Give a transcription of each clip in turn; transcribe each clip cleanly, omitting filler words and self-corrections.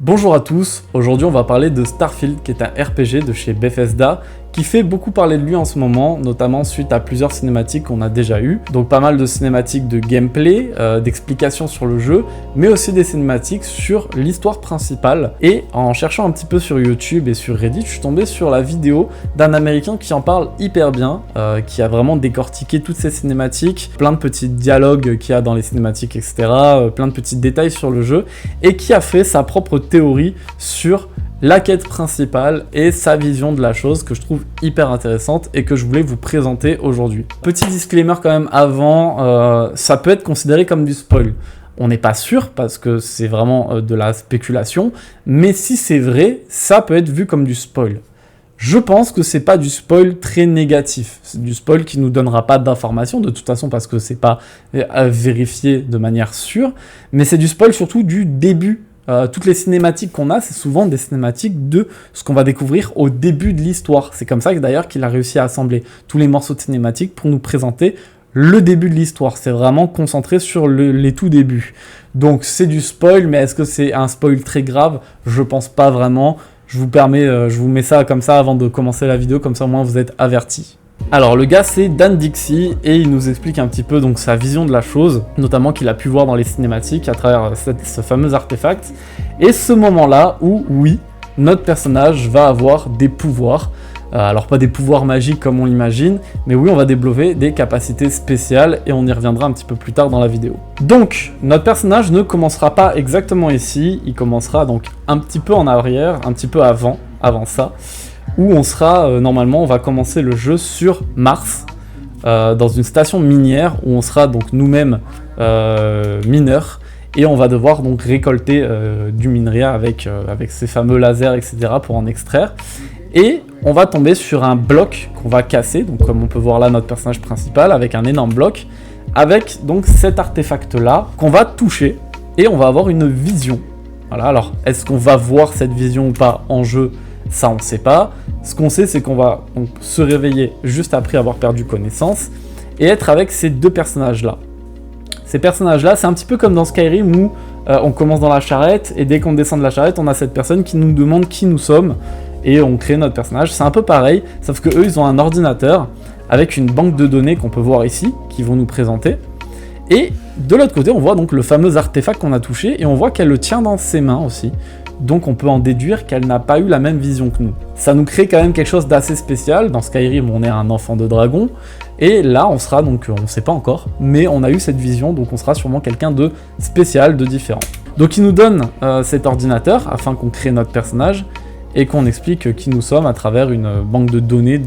Bonjour à tous, aujourd'hui on va parler de Starfield qui est un RPG de chez Bethesda qui fait beaucoup parler de lui en ce moment, notamment suite à plusieurs cinématiques qu'on a déjà eues. Donc pas mal de cinématiques de gameplay, d'explications sur le jeu, mais aussi des cinématiques sur l'histoire principale. Et en cherchant un petit peu sur YouTube et sur Reddit, je suis tombé sur la vidéo d'un Américain qui en parle hyper bien, qui a vraiment décortiqué toutes ces cinématiques, plein de petits dialogues qu'il y a dans les cinématiques, etc., plein de petits détails sur le jeu, et qui a fait sa propre théorie sur la quête principale et sa vision de la chose que je trouve hyper intéressante et que je voulais vous présenter aujourd'hui. Petit disclaimer quand même avant, ça peut être considéré comme du spoil. On n'est pas sûr parce que c'est vraiment de la spéculation, mais si c'est vrai, ça peut être vu comme du spoil. Je pense que c'est pas du spoil très négatif, c'est du spoil qui nous donnera pas d'informations de toute façon parce que c'est pas vérifié de manière sûre, mais c'est du spoil surtout du début. Toutes les cinématiques qu'on a, c'est souvent des cinématiques de ce qu'on va découvrir au début de l'histoire. C'est comme ça que d'ailleurs qu'il a réussi à assembler tous les morceaux de cinématiques pour nous présenter le début de l'histoire. C'est vraiment concentré sur les tout débuts. Donc c'est du spoil, mais est-ce que c'est un spoil très grave? Je pense pas vraiment. Je vous mets ça comme ça avant de commencer la vidéo, comme ça au moins vous êtes avertis. Alors le gars c'est Dan Dixie et il nous explique un petit peu donc sa vision de la chose, notamment qu'il a pu voir dans les cinématiques à travers ce fameux artefact, et ce moment là où oui, notre personnage va avoir des pouvoirs, alors pas des pouvoirs magiques comme on l'imagine, mais oui on va développer des capacités spéciales et on y reviendra un petit peu plus tard dans la vidéo. Donc notre personnage ne commencera pas exactement ici, il commencera donc un petit peu en arrière, un petit peu avant ça, où on sera, normalement, on va commencer le jeu sur Mars, dans une station minière, où on sera donc nous-mêmes mineurs, et on va devoir donc récolter du minerai avec ces fameux lasers, etc., pour en extraire. Et on va tomber sur un bloc qu'on va casser, donc comme on peut voir là notre personnage principal, avec un énorme bloc, avec donc cet artefact-là, qu'on va toucher, et on va avoir une vision. Voilà, alors, est-ce qu'on va voir cette vision ou pas en jeu ? Ça, on ne sait pas. Ce qu'on sait, c'est qu'on va donc se réveiller juste après avoir perdu connaissance et être avec ces deux personnages-là. Ces personnages-là, c'est un petit peu comme dans Skyrim où on commence dans la charrette et dès qu'on descend de la charrette, on a cette personne qui nous demande qui nous sommes et on crée notre personnage. C'est un peu pareil, sauf que eux, ils ont un ordinateur avec une banque de données qu'on peut voir ici, qui vont nous présenter. Et de l'autre côté, on voit donc le fameux artefact qu'on a touché et on voit qu'elle le tient dans ses mains aussi. Donc on peut en déduire qu'elle n'a pas eu la même vision que nous. Ça nous crée quand même quelque chose d'assez spécial. Dans Skyrim, on est un enfant de dragon. Et là, on sera donc, on ne sait pas encore, mais on a eu cette vision, donc on sera sûrement quelqu'un de spécial, de différent. Donc il nous donne cet ordinateur afin qu'on crée notre personnage et qu'on explique qui nous sommes à travers une banque de données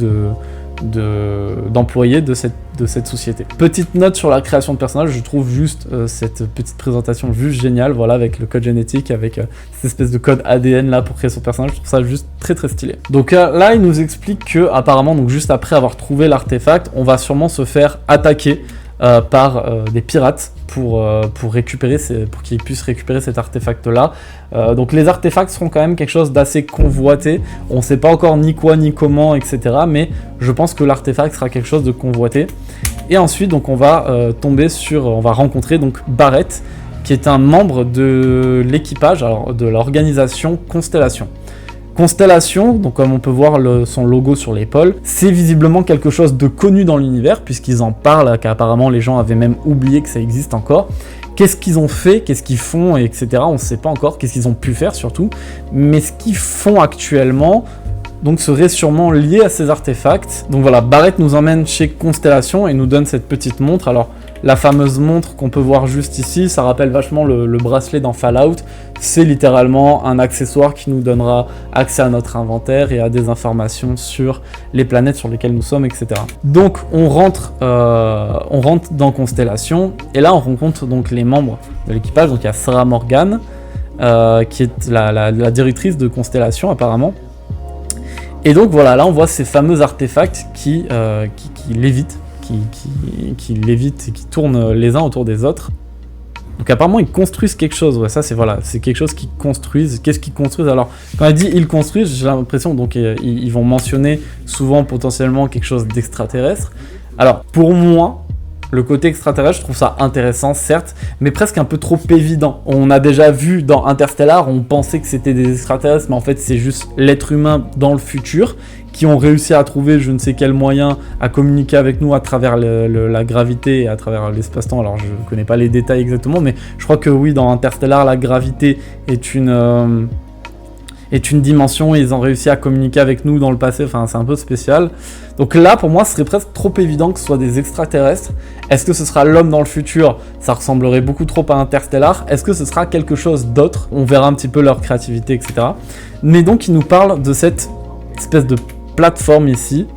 d'employés de cette société. Petite note sur la création de personnages, je trouve juste cette petite présentation juste géniale, voilà, avec le code génétique, avec cette espèce de code ADN là pour créer son personnage, je trouve ça juste très très stylé. Donc là il nous explique que apparemment, donc juste après avoir trouvé l'artefact, on va sûrement se faire attaquer par des pirates pour qu'ils puissent récupérer cet artefact là. Donc les artefacts seront quand même quelque chose d'assez convoité, on ne sait pas encore ni quoi ni comment, etc., mais je pense que l'artefact sera quelque chose de convoité. Et ensuite donc on va rencontrer donc Barrett, qui est un membre de l'équipage, alors de l'organisation Constellation. Constellation, donc comme on peut voir son logo sur l'épaule, c'est visiblement quelque chose de connu dans l'univers, puisqu'ils en parlent, qu'apparemment les gens avaient même oublié que ça existe encore. Qu'est-ce qu'ils ont fait, qu'est-ce qu'ils font, etc. On ne sait pas encore, qu'est-ce qu'ils ont pu faire surtout, mais ce qu'ils font actuellement donc serait sûrement lié à ces artefacts. Donc voilà, Barrett nous emmène chez Constellation et nous donne cette petite montre. Alors la fameuse montre qu'on peut voir juste ici, ça rappelle vachement le bracelet dans Fallout. C'est littéralement un accessoire qui nous donnera accès à notre inventaire et à des informations sur les planètes sur lesquelles nous sommes, etc. Donc on rentre dans Constellation et là on rencontre donc les membres de l'équipage. Donc il y a Sarah Morgan qui est la directrice de Constellation apparemment. Et donc voilà, là on voit ces fameux artefacts qui lévitent, qui lévitent et qui tournent les uns autour des autres. Donc apparemment ils construisent quelque chose, ouais, ça c'est quelque chose qu'ils construisent. Qu'est-ce qu'ils construisent? Alors quand elle dit ils construisent, j'ai l'impression donc ils vont mentionner souvent potentiellement quelque chose d'extraterrestre. Alors pour moi, le côté extraterrestre, je trouve ça intéressant, certes, mais presque un peu trop évident. On a déjà vu dans Interstellar, on pensait que c'était des extraterrestres, mais en fait c'est juste l'être humain dans le futur, qui ont réussi à trouver je ne sais quel moyen à communiquer avec nous à travers la gravité et à travers l'espace-temps. Alors je ne connais pas les détails exactement, mais je crois que oui, dans Interstellar, la gravité est une dimension et ils ont réussi à communiquer avec nous dans le passé, enfin c'est un peu spécial. Donc là pour moi ce serait presque trop évident que ce soit des extraterrestres. Est-ce que ce sera l'homme dans le futur? Ça ressemblerait beaucoup trop à Interstellar. Est-ce que ce sera quelque chose d'autre? On verra un petit peu leur créativité, etc. Mais donc ils nous parlent de cette espèce de plateforme ici.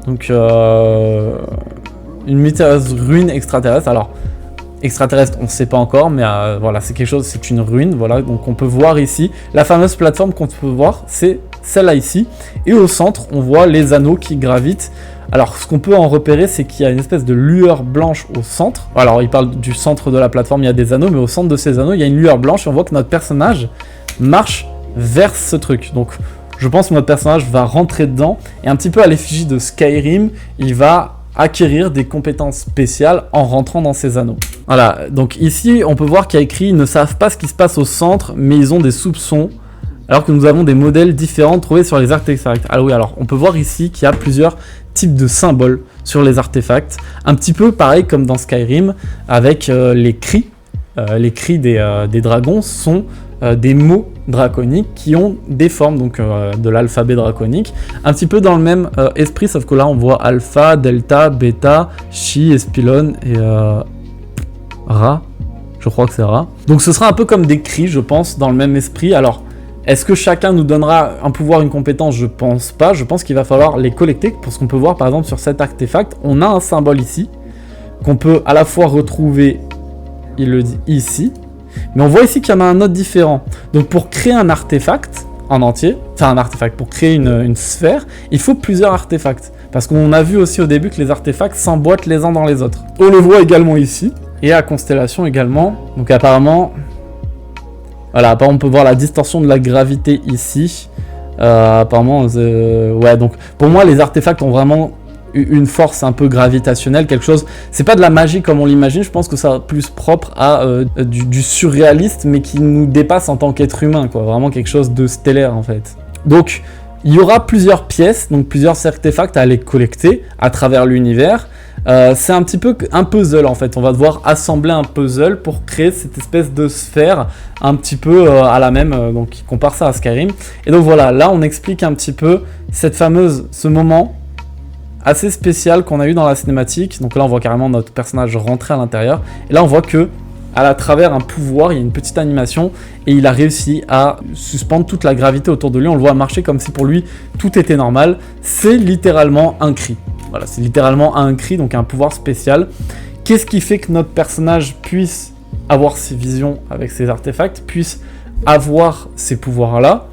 Donc une mystérieuse ruine extraterrestre. Alors extraterrestre, on ne sait pas encore, mais voilà, c'est quelque chose, c'est une ruine, voilà, donc on peut voir ici, la fameuse plateforme qu'on peut voir, c'est celle-là ici, et au centre, on voit les anneaux qui gravitent. Alors, ce qu'on peut en repérer, c'est qu'il y a une espèce de lueur blanche au centre. Alors, il parle du centre de la plateforme, il y a des anneaux, mais au centre de ces anneaux, il y a une lueur blanche, et on voit que notre personnage marche vers ce truc. Donc, je pense que notre personnage va rentrer dedans, et un petit peu à l'effigie de Skyrim, il va acquérir des compétences spéciales en rentrant dans ces anneaux. Voilà, donc ici on peut voir qu'il y a écrit « Ils ne savent pas ce qui se passe au centre, mais ils ont des soupçons », alors que nous avons des modèles différents trouvés sur les artefacts. Alors oui, alors on peut voir ici qu'il y a plusieurs types de symboles sur les artefacts, un petit peu pareil comme dans Skyrim, avec les cris. Les cris des dragons sont des mots draconiques qui ont des formes, donc de l'alphabet draconique, un petit peu dans le même esprit, sauf que là on voit alpha, delta, bêta, chi, epsilon et ra, je crois que c'est ra. Donc ce sera un peu comme des cris, je pense, dans le même esprit. Alors, est-ce que chacun nous donnera un pouvoir, une compétence? Je pense pas, je pense qu'il va falloir les collecter, parce qu'on peut voir par exemple sur cet artefact, on a un symbole ici, qu'on peut à la fois retrouver, il le dit ici, mais on voit ici qu'il y en a un autre différent. Donc pour créer un artefact en entier, enfin un artefact, pour créer une sphère, il faut plusieurs artefacts. Parce qu'on a vu aussi au début que les artefacts s'emboîtent les uns dans les autres. On le voit également ici, et à Constellation également. Donc apparemment, voilà, on peut voir la distorsion de la gravité ici. Apparemment, ouais, donc pour moi les artefacts ont vraiment une force un peu gravitationnelle, quelque chose, c'est pas de la magie comme on l'imagine, je pense que ça plus propre à du surréaliste, mais qui nous dépasse en tant qu'être humain, quoi, vraiment quelque chose de stellaire en fait. Donc il y aura plusieurs pièces, donc plusieurs artefacts à aller collecter à travers l'univers. C'est un petit peu un puzzle en fait, on va devoir assembler un puzzle pour créer cette espèce de sphère un petit peu à la même, donc qui compare ça à Skyrim. Et donc voilà, là on explique un petit peu ce moment assez spécial qu'on a eu dans la cinématique. Donc là on voit carrément notre personnage rentrer à l'intérieur, et là on voit que à travers un pouvoir, il y a une petite animation, et il a réussi à suspendre toute la gravité autour de lui. On le voit marcher comme si pour lui tout était normal. C'est littéralement un cri. Voilà, c'est littéralement un cri, donc un pouvoir spécial. Qu'est-ce qui fait que notre personnage puisse avoir ces visions avec ces artefacts, puisse avoir ces pouvoirs-là?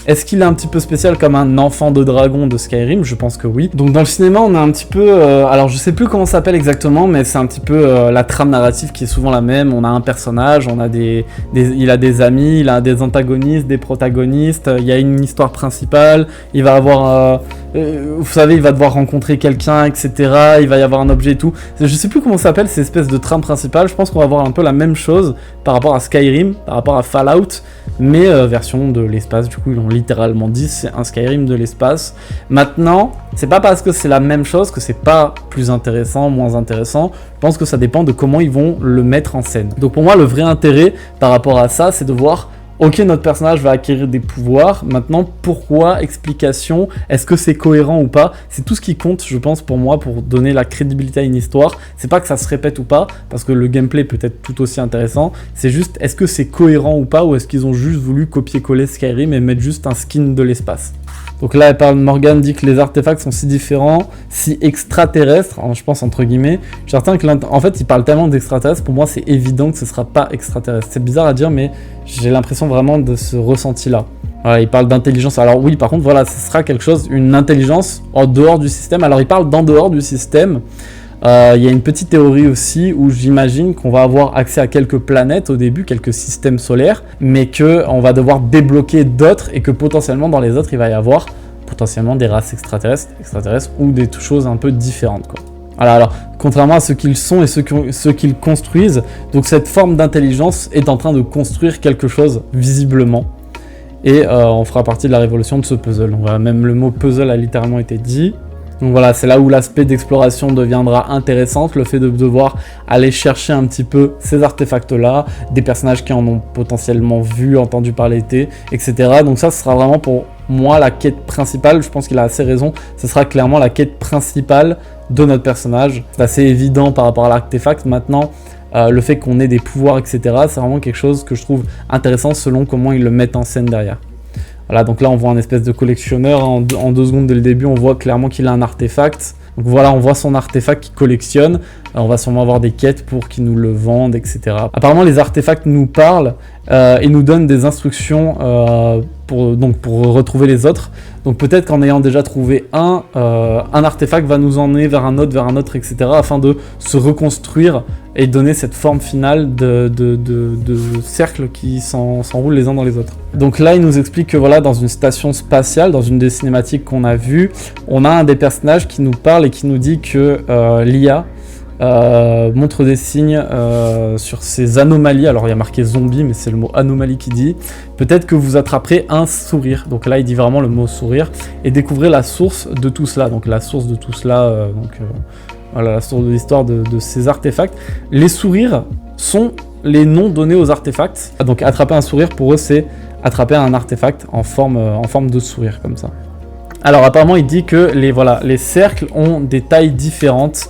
Est-ce qu'il est un petit peu spécial comme un enfant de dragon de Skyrim? Je pense que oui. Donc dans le cinéma, on a un petit peu... alors je sais plus comment ça s'appelle exactement, mais c'est un petit peu la trame narrative qui est souvent la même. On a un personnage, on a il a des amis, il a des antagonistes, des protagonistes, il y a une histoire principale, il va avoir... vous savez, il va devoir rencontrer quelqu'un, etc. Il va y avoir un objet et tout. Je sais plus comment ça s'appelle, ces espèces de trame principale. Je pense qu'on va avoir un peu la même chose par rapport à Skyrim, par rapport à Fallout, mais version de l'espace. Du coup, ils l'ont littéralement dit, c'est un Skyrim de l'espace. Maintenant, c'est pas parce que c'est la même chose que c'est pas plus intéressant, moins intéressant. Je pense que ça dépend de comment ils vont le mettre en scène. Donc pour moi, le vrai intérêt par rapport à ça, c'est de voir... Ok, notre personnage va acquérir des pouvoirs. Maintenant, pourquoi? Explication. Est-ce que c'est cohérent ou pas? C'est tout ce qui compte, je pense, pour moi, pour donner la crédibilité à une histoire. C'est pas que ça se répète ou pas, parce que le gameplay peut être tout aussi intéressant. C'est juste, est-ce que c'est cohérent ou pas, ou est-ce qu'ils ont juste voulu copier-coller Skyrim et mettre juste un skin de l'espace? Donc là, Morgan dit que les artefacts sont si différents, si extraterrestres, je pense entre guillemets. Je suis certain que en fait, il parle tellement d'extraterrestres, pour moi, c'est évident que ce sera pas extraterrestre. C'est bizarre à dire, mais j'ai l'impression vraiment de ce ressenti-là. Voilà, il parle d'intelligence. Alors oui, par contre, voilà, ce sera quelque chose, une intelligence en dehors du système. Alors il parle d'en dehors du système. Il y a une petite théorie aussi où j'imagine qu'on va avoir accès à quelques planètes au début, quelques systèmes solaires, mais qu'on va devoir débloquer d'autres et que potentiellement dans les autres il va y avoir potentiellement des races extraterrestres ou des choses un peu différentes, quoi. Voilà, alors, contrairement à ce qu'ils sont et ce qu'ils construisent, donc cette forme d'intelligence est en train de construire quelque chose, visiblement. Et on fera partie de la révolution de ce puzzle. Donc, voilà, même le mot puzzle a littéralement été dit. Donc voilà, c'est là où l'aspect d'exploration deviendra intéressant, le fait de devoir aller chercher un petit peu ces artefacts-là, des personnages qui en ont potentiellement vu, entendu parler, etc. Donc ça, ce sera vraiment pour moi la quête principale. Je pense qu'il a assez raison, ce sera clairement la quête principale de notre personnage. C'est assez évident par rapport à l'artefact. Maintenant, le fait qu'on ait des pouvoirs, etc., c'est vraiment quelque chose que je trouve intéressant selon comment ils le mettent en scène derrière. Voilà, donc là on voit un espèce de collectionneur, en 2 secondes dès le début on voit clairement qu'il a un artefact. Donc voilà, on voit son artefact qu'il collectionne, on va sûrement avoir des quêtes pour qu'il nous le vende, etc. Apparemment les artefacts nous parlent et nous donnent des instructions pour retrouver les autres. Donc peut-être qu'en ayant déjà trouvé un artefact va nous emmener vers un autre, etc. afin de se reconstruire et donner cette forme finale de cercles qui s'enroulent les uns dans les autres. Donc là, il nous explique que voilà, dans une station spatiale, dans une des cinématiques qu'on a vues, on a un des personnages qui nous parle et qui nous dit que l'IA montre des signes sur ces anomalies. Alors il y a marqué zombie, mais c'est le mot anomalie qui dit. Peut-être que vous attraperez un sourire. Donc là, il dit vraiment le mot sourire. Et découvrez la source de tout cela. Donc la source de tout cela, voilà la source de l'histoire de ces artefacts. Les sourires sont les noms donnés aux artefacts. Donc attraper un sourire, pour eux, c'est attraper un artefact en forme de sourire, comme ça. Alors apparemment, il dit que les cercles ont des tailles différentes.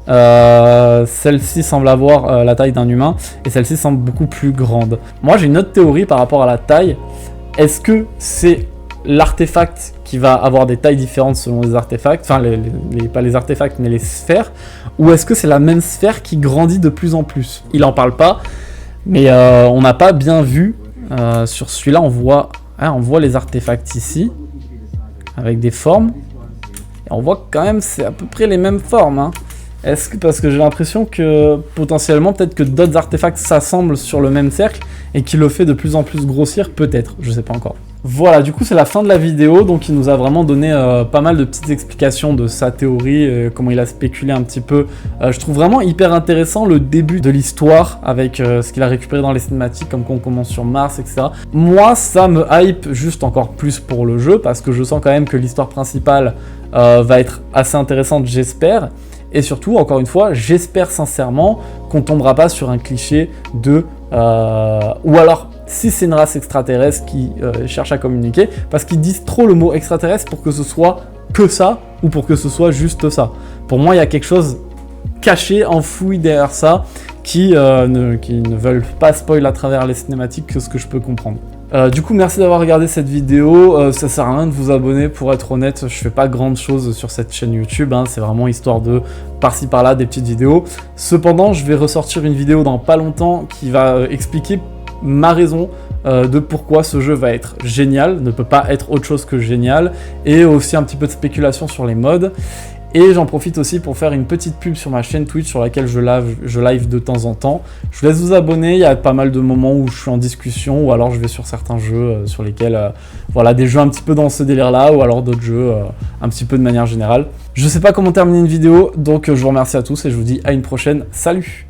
Celle-ci semble avoir la taille d'un humain et celle-ci semble beaucoup plus grande. Moi j'ai une autre théorie par rapport à la taille. Est-ce que c'est l'artefact qui va avoir des tailles différentes selon les artefacts, enfin pas les artefacts mais les sphères, ou est-ce que c'est la même sphère qui grandit de plus en plus? Il en parle pas, mais on n'a pas bien vu sur celui-là. On voit les artefacts ici avec des formes et on voit quand même c'est à peu près les mêmes formes, hein. Est-ce que, parce que j'ai l'impression que potentiellement peut-être que d'autres artefacts s'assemblent sur le même cercle et qui le fait de plus en plus grossir, peut-être, je sais pas encore. Voilà, du coup c'est la fin de la vidéo, donc il nous a vraiment donné pas mal de petites explications de sa théorie, comment il a spéculé un petit peu. Je trouve vraiment hyper intéressant le début de l'histoire avec ce qu'il a récupéré dans les cinématiques, comme qu'on commence sur Mars, etc. Moi ça me hype juste encore plus pour le jeu, parce que je sens quand même que l'histoire principale va être assez intéressante, j'espère. Et surtout, encore une fois, j'espère sincèrement qu'on tombera pas sur un cliché de... ou alors, si c'est une race extraterrestre qui cherche à communiquer, parce qu'ils disent trop le mot extraterrestre pour que ce soit que ça, ou pour que ce soit juste ça. Pour moi, il y a quelque chose caché, enfoui derrière ça, qui ne veulent pas spoil à travers les cinématiques, que ce que je peux comprendre. Du coup, merci d'avoir regardé cette vidéo. Ça sert à rien de vous abonner, pour être honnête, je fais pas grande chose sur cette chaîne YouTube, hein. C'est vraiment histoire de par-ci par-là des petites vidéos. Cependant, je vais ressortir une vidéo dans pas longtemps qui va expliquer ma raison de pourquoi ce jeu va être génial, ne peut pas être autre chose que génial, et aussi un petit peu de spéculation sur les mods. Et j'en profite aussi pour faire une petite pub sur ma chaîne Twitch sur laquelle je live de temps en temps. Je vous laisse vous abonner, il y a pas mal de moments où je suis en discussion, ou alors je vais sur certains jeux sur lesquels, voilà, des jeux un petit peu dans ce délire-là, ou alors d'autres jeux un petit peu de manière générale. Je sais pas comment terminer une vidéo, donc je vous remercie à tous et je vous dis à une prochaine. Salut!